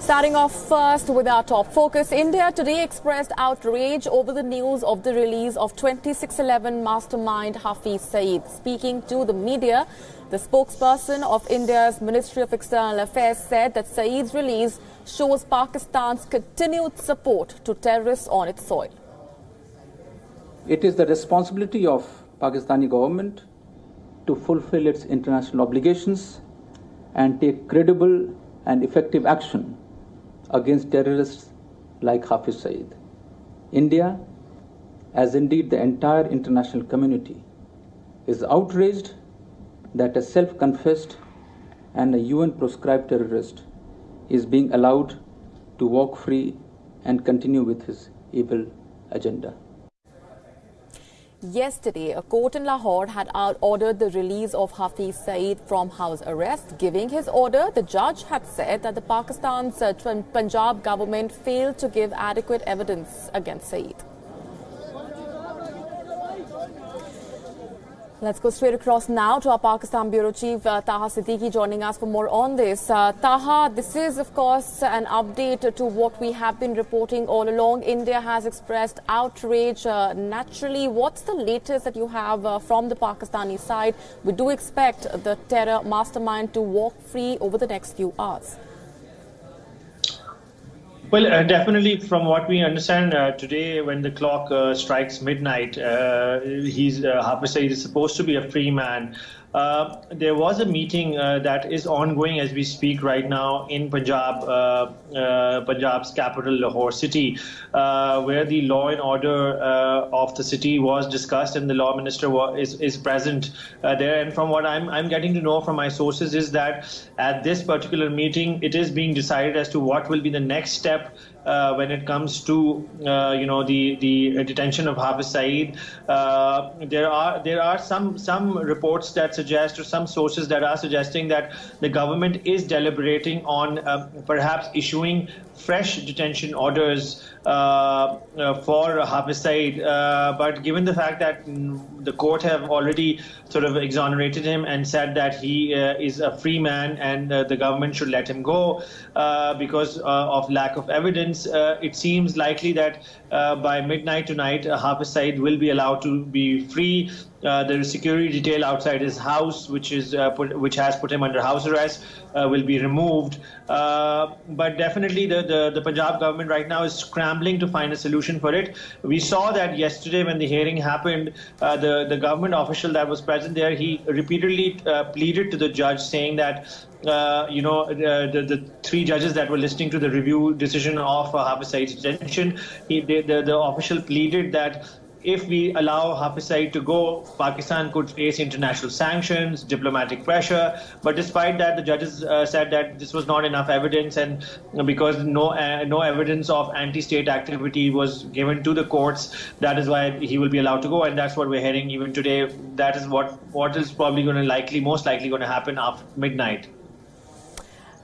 Starting off first with our top focus, India today expressed outrage over the news of the release of 2611 mastermind Hafiz Saeed. Speaking to the media, the spokesperson of India's Ministry of External Affairs said that Saeed's release shows Pakistan's continued support to terrorists on its soil. It is the responsibility of Pakistani government to fulfill its international obligations and take credible and effective action against terrorists like Hafiz Saeed. India, as indeed the entire international community, is outraged that a self-confessed and a UN proscribed terrorist is being allowed to walk free and continue with his evil agenda. Yesterday, a court in Lahore had ordered the release of Hafiz Saeed from house arrest. Giving his order, the judge had said that the Pakistan's Punjab government failed to give adequate evidence against Saeed. Let's go straight across now to our Pakistan Bureau Chief Taha Siddiqui joining us for more on this. Taha, this is of course an update to what we have been reporting all along. India has expressed outrage. Naturally, what's the latest that you have from the Pakistani side? We do expect the terror mastermind to walk free over the next few hours. Well, definitely from what we understand today, when the clock strikes midnight, Hafiz Saeed is supposed to be a free man. There was a meeting that is ongoing as we speak right now in Punjab, Punjab's capital, Lahore city, where the law and order of the city was discussed, and the law minister is present there. And from what I'm getting to know from my sources is that at this particular meeting, it is being decided as to what will be the next step when it comes to the detention of Hafiz Saeed. There are some reports that suggest, or some sources that are suggesting, that the government is deliberating on perhaps issuing fresh detention orders for Hafiz Saeed. But given the fact that the court have already sort of exonerated him and said that he is a free man and the government should let him go because of lack of evidence, it seems likely that by midnight tonight, Hafiz Saeed will be allowed to be free. The security detail outside his house, which has put him under house arrest, will be removed. But definitely the Punjab government right now is scrambling to find a solution for it. We saw that yesterday when the hearing happened, the government official that was present there, he repeatedly pleaded to the judge, saying that the three judges that were listening to the review decision of Hafiz Saeed's detention, the official pleaded that if we allow Hafiz Saeed to go, Pakistan could face international sanctions, diplomatic pressure. But despite that, the judges said that this was not enough evidence, and because no evidence of anti-state activity was given to the courts, that is why he will be allowed to go. And that's what we're hearing even today. That is what is probably going to most likely going to happen after midnight.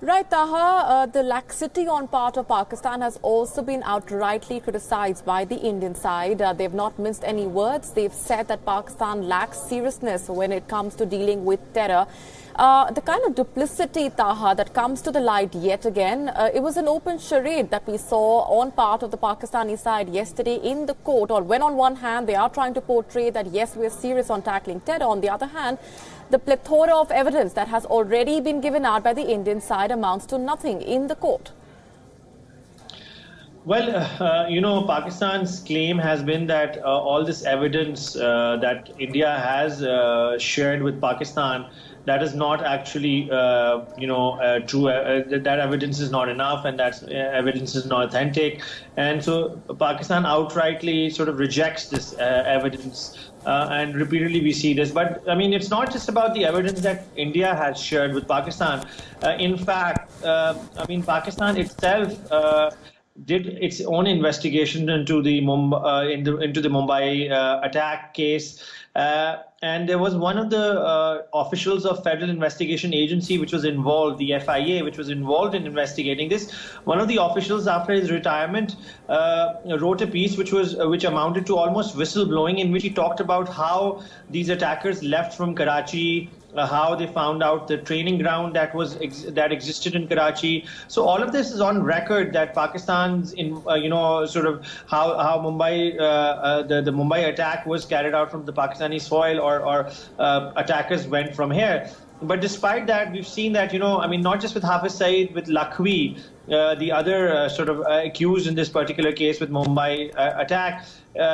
Right, Taha, the laxity on part of Pakistan has also been outrightly criticized by the Indian side. They've not minced any words. They've said that Pakistan lacks seriousness when it comes to dealing with terror. The kind of duplicity, Taha, that comes to the light yet again, it was an open charade that we saw on part of the Pakistani side yesterday in the court. Or when on one hand they are trying to portray that yes, we're serious on tackling terror, on the other hand, the plethora of evidence that has already been given out by the Indian side amounts to nothing in the court. Well, Pakistan's claim has been that all this evidence that India has shared with Pakistan, that is not actually, true. That evidence is not enough, and that evidence is not authentic. And so Pakistan outrightly sort of rejects this evidence. And repeatedly we see this. But, I mean, it's not just about the evidence that India has shared with Pakistan. In fact, Pakistan itself did its own investigation into the Mumbai attack case. And there was one of the officials of Federal Investigation Agency which was involved, the FIA, which was involved in investigating this. One of the officials, after his retirement, wrote a piece which amounted to almost whistleblowing, in which he talked about how these attackers left from Karachi how they found out the training ground that existed in Karachi. So all of this is on record, that Pakistan's sort of how Mumbai the Mumbai attack was carried out from the Pakistani soil, or attackers went from here. But despite that, we've seen that, not just with Hafiz Saeed, with Lakhvi, the other accused in this particular case with Mumbai attack,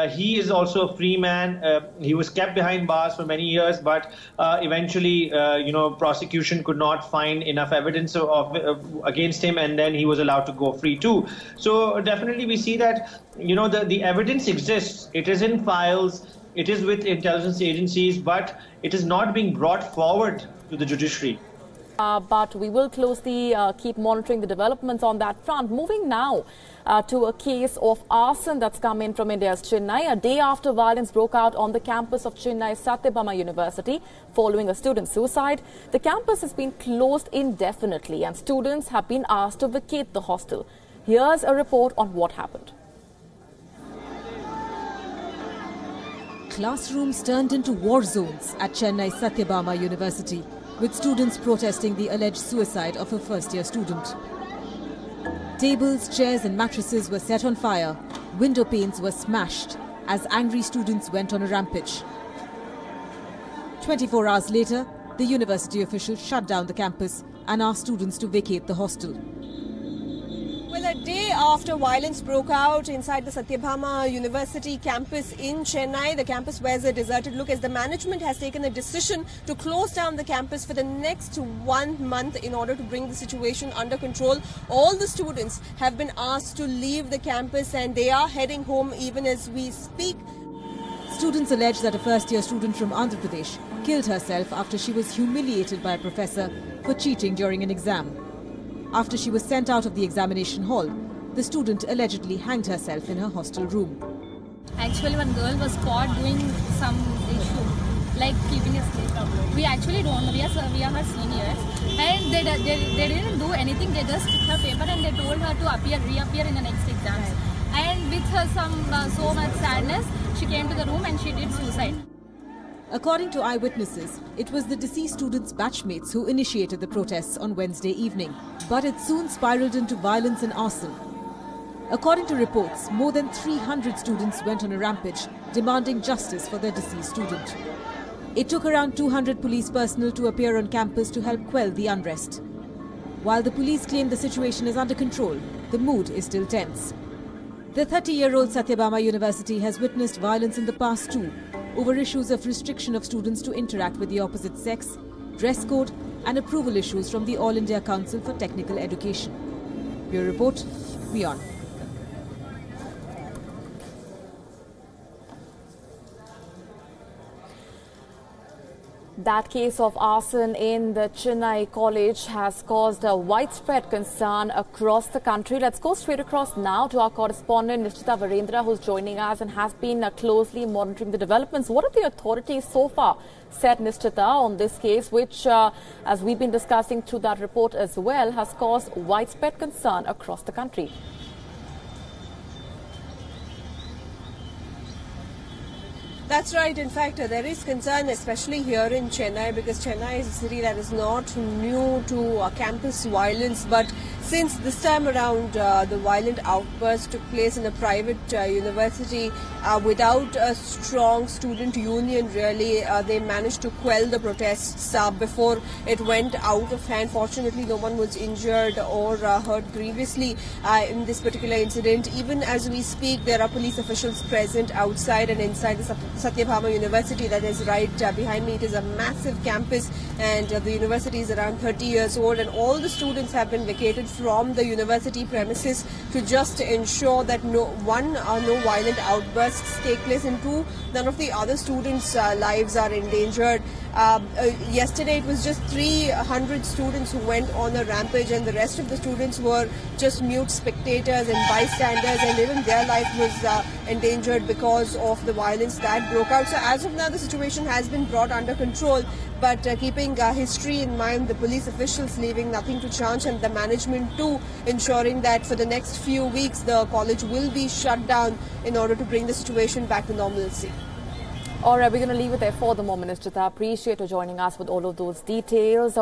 he is also a free man. He was kept behind bars for many years, but eventually, prosecution could not find enough evidence against him, and then he was allowed to go free too. So definitely we see that, the evidence exists. It is in files. It is with intelligence agencies, but it is not being brought forward to the judiciary. But we will closely keep monitoring the developments on that front. Moving now to a case of arson that's come in from India's Chennai. A day after violence broke out on the campus of Chennai Satyabama University following a student suicide, the campus has been closed indefinitely and students have been asked to vacate the hostel. Here's a report on what happened. Classrooms turned into war zones at Chennai Satyabama University, with students protesting the alleged suicide of a first-year student. Tables, chairs and mattresses were set on fire. Window panes were smashed as angry students went on a rampage. 24 hours later, the university officials shut down the campus and asked students to vacate the hostel. Well, a day after violence broke out inside the Satyabama University campus in Chennai, the campus wears a deserted look as the management has taken a decision to close down the campus for the next 1 month in order to bring the situation under control. All the students have been asked to leave the campus and they are heading home even as we speak. Students allege that a first-year student from Andhra Pradesh killed herself after she was humiliated by a professor for cheating during an exam. After she was sent out of the examination hall, the student allegedly hanged herself in her hostel room. Actually, one girl was caught doing some issue, like keeping a slip. We actually don't know. We are her seniors, and they didn't do anything. They just took her paper and they told her to reappear in the next exam. And with her so much sadness, she came to the room and she did suicide. According to eyewitnesses, it was the deceased students' batchmates who initiated the protests on Wednesday evening, but it soon spiraled into violence and arson. According to reports, more than 300 students went on a rampage, demanding justice for their deceased student. It took around 200 police personnel to appear on campus to help quell the unrest. While the police claim the situation is under control, the mood is still tense. The 30-year-old Satyabama University has witnessed violence in the past too, over issues of restriction of students to interact with the opposite sex, dress code and approval issues from the All India Council for Technical Education. Bureau Report, Wion. That case of arson in the Chennai college has caused a widespread concern across the country. Let's go straight across now to our correspondent Nishtita Virendra, who's joining us and has been closely monitoring the developments. What have the authorities so far said, Nishtita, on this case, which, as we've been discussing through that report as well, has caused widespread concern across the country? That's right. In fact, there is concern, especially here in Chennai, because Chennai is a city that is not new to campus violence. But since this time around, the violent outburst took place in a private university without a strong student union, really, they managed to quell the protests before it went out of hand. Fortunately, no one was injured or hurt grievously in this particular incident. Even as we speak, there are police officials present outside and inside the Satyabama University, that is right behind me. It is a massive campus and the university is around 30 years old, and all the students have been vacated from the university premises to just ensure that no violent outbursts take place, and two, none of the other students' lives are endangered. Yesterday it was just 300 students who went on a rampage, and the rest of the students were just mute spectators and bystanders, and even their life was endangered because of the violence that broke out. So as of now, the situation has been brought under control, but keeping history in mind, the police officials leaving nothing to chance, and the management too ensuring that for the next few weeks the college will be shut down in order to bring the situation back to normalcy. All right, we're going to leave it there for the moment, Nishtita. Appreciate you joining us with all of those details.